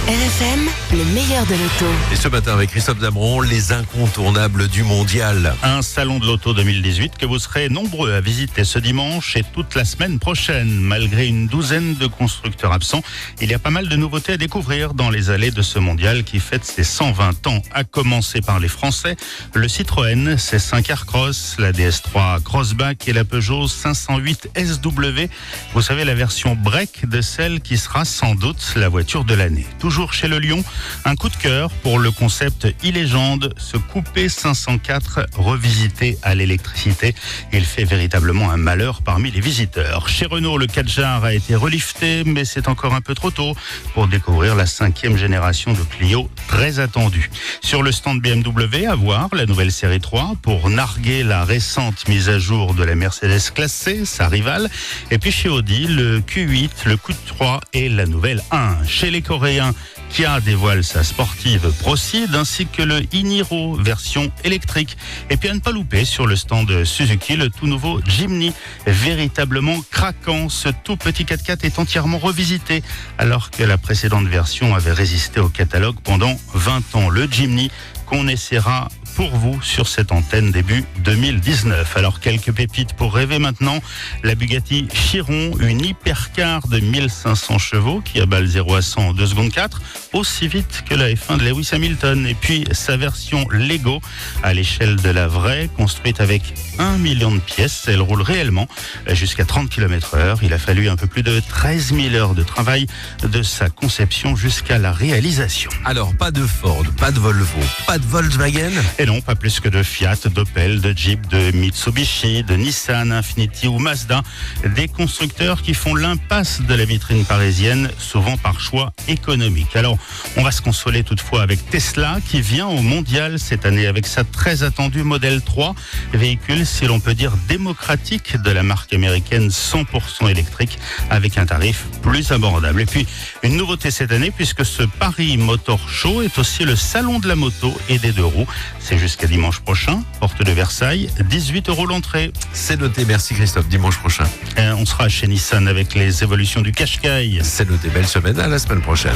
RFM, le meilleur de l'auto. Et ce matin avec Christophe Damron, les incontournables du mondial. Un salon de l'auto 2018 que vous serez nombreux à visiter ce dimanche et toute la semaine prochaine. Malgré une douzaine de constructeurs absents, il y a pas mal de nouveautés à découvrir dans les allées de ce mondial qui fête ses 120 ans. À commencer par les Français, le Citroën C5 Aircross, la DS3 Crossback et la Peugeot 508 SW. Vous savez, la version break de celle qui sera sans doute la voiture de l'année. Toujours chez le Lion, un coup de cœur pour le concept e-légende, ce coupé 504 revisité à l'électricité. Il fait véritablement un malheur parmi les visiteurs. Chez Renault, le Kadjar a été relifté, mais c'est encore un peu trop tôt pour découvrir la 5e génération de Clio, très attendue. Sur le stand BMW, à voir la nouvelle série 3 pour narguer la récente mise à jour de la Mercedes classe C, sa rivale. Et puis chez Audi, le Q8, le Q3 et la nouvelle 1. Chez les Coréens, Kia dévoile sa sportive Proceed ainsi que le e-Niro version électrique. Et puis à ne pas louper sur le stand Suzuki, le tout nouveau Jimny, véritablement craquant. Ce tout petit 4x4 est entièrement revisité alors que la précédente version avait résisté au catalogue pendant 20 ans. Le Jimny qu'on essaiera pour vous sur cette antenne début 2019. Alors quelques pépites pour rêver maintenant. La Bugatti Chiron, une hypercar de 1500 chevaux qui abat le 0 à 100 en 2 secondes 4, aussi vite que la F1 de Lewis Hamilton. Et puis sa version Lego à l'échelle de la vraie, construite avec 1 million de pièces. Elle roule réellement jusqu'à 30 km/h. Il a fallu un peu plus de 13 000 heures de travail de sa conception jusqu'à la réalisation. Alors, pas de Ford, pas de Volvo, pas de Volkswagen. Et non, pas plus que de Fiat, d'Opel, de Jeep, de Mitsubishi, de Nissan, Infiniti ou Mazda. Des constructeurs qui font l'impasse de la vitrine parisienne, souvent par choix économique. Alors, on va se consoler toutefois avec Tesla qui vient au mondial cette année avec sa très attendue Model 3, véhicule, si l'on peut dire, démocratique de la marque américaine 100% électrique avec un tarif plus abordable. Et puis, une nouveauté cette année puisque ce Paris Motor Show est aussi le salon de la moto et des deux roues. C'est jusqu'à dimanche prochain, porte de Versailles, 18 € l'entrée. C'est noté, merci Christophe, dimanche prochain. On sera chez Nissan avec les évolutions du Qashqai. C'est noté, belle semaine, à la semaine prochaine.